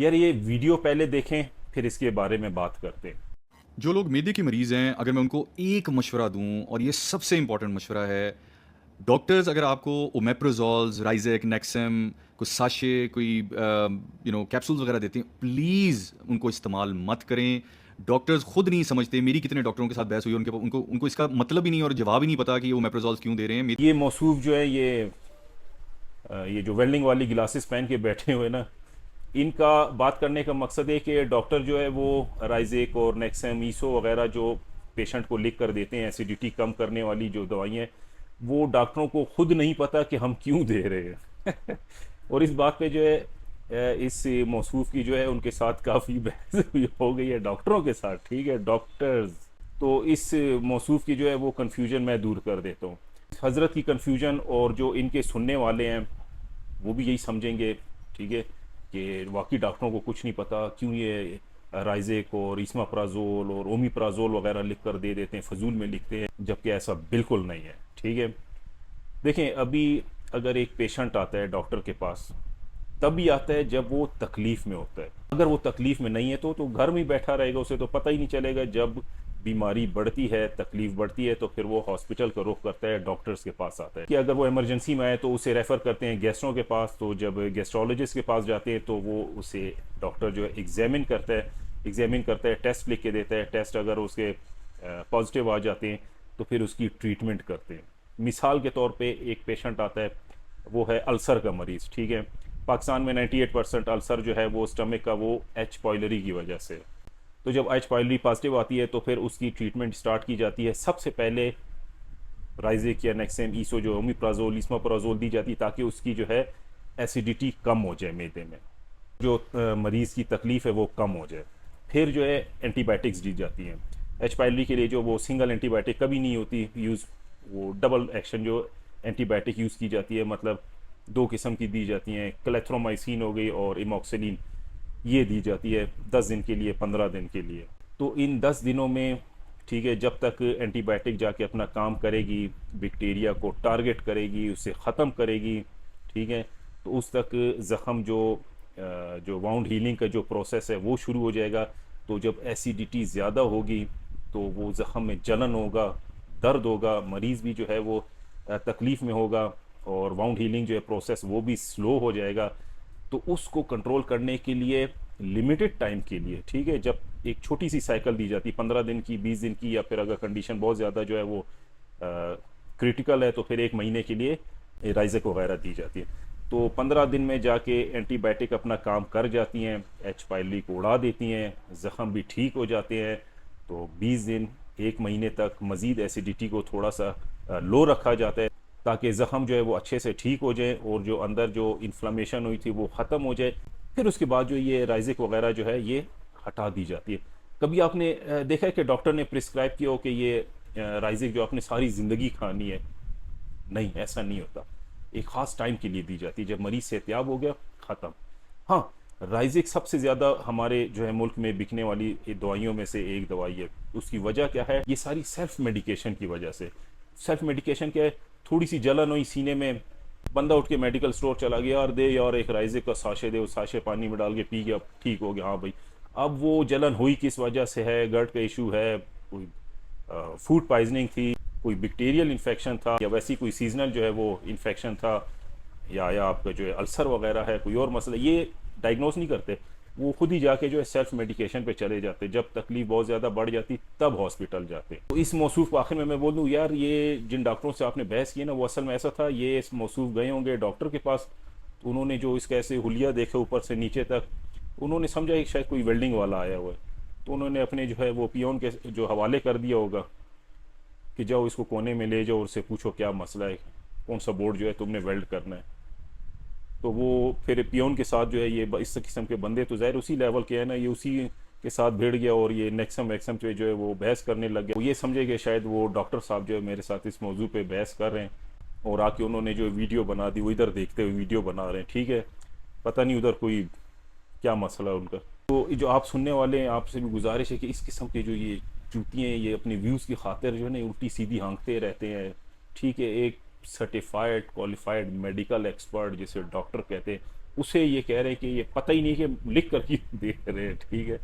यार ये वीडियो पहले देखें, फिर इसके बारे में बात करते हैं। जो लोग मैदे के मरीज़ हैं, अगर मैं उनको एक मशवरा दूँ और ये सबसे इम्पोर्टेंट मशवरा है, डॉक्टर्स अगर आपको ओमेप्रोज़ोल्स, राइज़ेक, नेक्सम, कुछ साशे, कोई कैप्सूल्स वगैरह देते हैं, प्लीज़ उनको इस्तेमाल मत करें। डॉक्टर्स खुद नहीं समझते, मेरी कितने डॉक्टरों के साथ बहस हुई, उनको उनको इसका मतलब ही नहीं और जवाब ही नहीं पता कि ये ओमेप्रोज़ोल्स क्यों दे रहे हैं। ये मौसूफ जो है ये जो वेल्डिंग वाली ग्लासेस पहन के बैठे हुए ना, इनका बात करने का मकसद है कि डॉक्टर जो है वो राइजेक और नेक्सम ईसो वगैरह जो पेशेंट को लिख कर देते हैं, एसिडिटी कम करने वाली जो दवाइयाँ, वो डॉक्टरों को खुद नहीं पता कि हम क्यों दे रहे हैं। और इस बात पे जो है इस मौसूफ की जो है उनके साथ काफ़ी बहस हो गई है डॉक्टरों के साथ, ठीक है, डॉक्टर्स। तो इस मौसूफ की जो है वो कन्फ्यूजन मैं दूर कर देता हूँ। हजरत की कन्फ्यूजन, और जो इनके सुनने वाले हैं वो भी यही समझेंगे, ठीक है, कि वाकई डॉक्टरों को कुछ नहीं पता क्यों ये राइजेक और इसमाप्राजोल और ओमिप्राजोल वगैरह लिख कर दे देते हैं, फजूल में लिखते हैं, जबकि ऐसा बिल्कुल नहीं है। ठीक है, देखें, अभी अगर एक पेशेंट आता है डॉक्टर के पास, तभी आता है जब वो तकलीफ में होता है। अगर वो तकलीफ में नहीं है तो घर में ही बैठा रहेगा, उसे तो पता ही नहीं चलेगा। जब बीमारी बढ़ती है, तकलीफ बढ़ती है, तो फिर वो हॉस्पिटल का रुख करता है, डॉक्टर्स के पास आता है। कि अगर वो इमरजेंसी में आए तो उसे रेफ़र करते हैं गेस्ट्रों के पास। तो जब गेस्ट्रोलॉजिस्ट के पास जाते हैं तो वो उसे डॉक्टर जो है एग्जामिन करता है, टेस्ट लिख के देता है। टेस्ट अगर उसके पॉजिटिव आ जाते हैं तो फिर उसकी ट्रीटमेंट करते हैं। मिसाल के तौर पे एक पेशेंट आता है, वो है अल्सर का मरीज़, ठीक है। पाकिस्तान में 98% अल्सर जो है वो स्टमक का, वो एच पाइलरी की वजह से। तो जब एच पाइलरी पॉजिटिव आती है तो फिर उसकी ट्रीटमेंट स्टार्ट की जाती है। सबसे पहले राइजेक या नेक्सेम, ईसो, जो ओमिप्राजोल, इसमाप्राजोल दी जाती है, ताकि उसकी जो है एसिडिटी कम हो जाए, मैदे में जो मरीज़ की तकलीफ़ है वो कम हो जाए। फिर जो है एंटीबायोटिक्स दी जाती हैं। एच पाइलरी के लिए जो वो सिंगल एंटीबायोटिक कभी नहीं होती यूज़, वो डबल एक्शन जो एंटीबायोटिक यूज़ की जाती है, मतलब दो किस्म की दी जाती हैं। क्लेथ्रोमाइसिन हो गई और इमोक्सिलिन, ये दी जाती है 10 दिन के लिए, 15 दिन के लिए। तो इन 10 दिनों में, ठीक है, जब तक एंटीबायोटिक जाके अपना काम करेगी, बैक्टीरिया को टारगेट करेगी, उसे ख़त्म करेगी, ठीक है, तो उस तक ज़ख़म जो वाउंड हीलिंग का जो प्रोसेस है वो शुरू हो जाएगा। तो जब एसिडिटी ज़्यादा होगी तो वो ज़ख़म में जलन होगा, दर्द होगा, मरीज़ भी जो है वो तकलीफ़ में होगा, और वाउंड हीलिंग जो है प्रोसेस वो भी स्लो हो जाएगा। तो उसको कंट्रोल करने के लिए लिमिटेड टाइम के लिए, ठीक है, जब एक छोटी सी साइकिल दी जाती है 15 दिन की, 20 दिन की, या फिर अगर कंडीशन बहुत ज़्यादा जो है वो क्रिटिकल है तो फिर एक महीने के लिए राइजेक वगैरह दी जाती है। तो 15 दिन में जाके एंटीबायोटिक अपना काम कर जाती हैं, एच पाइलरी को उड़ा देती हैं, ज़ख़म भी ठीक हो जाते हैं। तो 20 दिन, एक महीने तक मज़ीद एसिडिटी को थोड़ा सा लो रखा जाता है, ताकि ज़ख़म जो है वो अच्छे से ठीक हो जाए और जो अंदर जो इन्फ्लेमेशन हुई थी वो ख़त्म हो जाए। फिर उसके बाद जो ये राइज़िक वगैरह जो है ये हटा दी जाती है। कभी आपने देखा है कि डॉक्टर ने प्रिस्क्राइब किया हो कि ये राइज़िक जो आपने सारी ज़िंदगी खानी है? नहीं, ऐसा नहीं होता। एक ख़ास टाइम के लिए दी जाती है, जब मरीज़ सेहतियाब हो गया, ख़त्म। हाँ, राइज़िक सबसे ज़्यादा हमारे जो है मुल्क में बिकने वाली दवाइयों में से एक दवाई है। उसकी वजह क्या है? ये सारी सेल्फ मेडिकेशन की वजह से। सेल्फ मेडिकेशन क्या है? थोड़ी सी जलन हुई सीने में, बंदा उठ के मेडिकल स्टोर चला गया, यार दे यार एक राइज़िक का साशे दे, उस साशे पानी में डाल के पी गया, ठीक हो गया। हाँ भाई, अब वो जलन हुई किस वजह से है? गट का इशू है, कोई फूड पॉइजनिंग थी, कोई बैक्टीरियल इन्फेक्शन था, या वैसी कोई सीजनल जो है वो इन्फेक्शन था, या आपका जो है अल्सर वगैरह है, कोई और मसला, ये डायग्नोस नहीं करते। वो खुद ही जाके जो है सेल्फ मेडिकेशन पे चले जाते। जब तकलीफ बहुत ज़्यादा बढ़ जाती तब हॉस्पिटल जाते। तो इस मौसूफ को आखिर में मैं बोल दूँ, यार ये जिन डॉक्टरों से आपने बहस की ना, वो असल में ऐसा था, ये इस मौसूफ गए होंगे डॉक्टर के पास, तो उन्होंने जो इसका ऐसे हुलिया देखे ऊपर से नीचे तक, उन्होंने समझा कि शायद कोई वेल्डिंग वाला आया हुआ है। तो उन्होंने अपने जो है वो पियोन के जो हवाले कर दिया होगा कि जाओ इसको कोने में ले जाओ और उससे पूछो क्या मसला है, कौन सा बोर्ड जो है तुमने वेल्ड करना है। तो वो फिर पियोन के साथ जो है ये इस किस्म के बंदे तो ज़ाहिर उसी लेवल के हैं ना, ये उसी के साथ भिड़ गया, और ये नेक्सम वैक्सम पे जो है वो बहस करने लग गया। वो ये समझे कि शायद वो डॉक्टर साहब जो है मेरे साथ इस मौजू पे बहस कर रहे हैं, और आके उन्होंने जो वीडियो बना दी, वो इधर देखते हुए वीडियो बना रहे हैं, ठीक है। पता नहीं उधर कोई क्या मसला है उनका। तो जो आप सुनने वाले हैं, आपसे भी गुजारिश है कि इस किस्म के जो ये चूतियाँ, ये अपने व्यूज़ की खातिर जो है ना उल्टी सीधी हाँकते रहते हैं, ठीक है। एक सर्टिफाइड क्वालिफाइड मेडिकल एक्सपर्ट जिसे डॉक्टर कहते हैं, उसे ये कह रहे हैं कि ये पता ही नहीं कि लिख कर क्यों दे रहे हैं, ठीक है।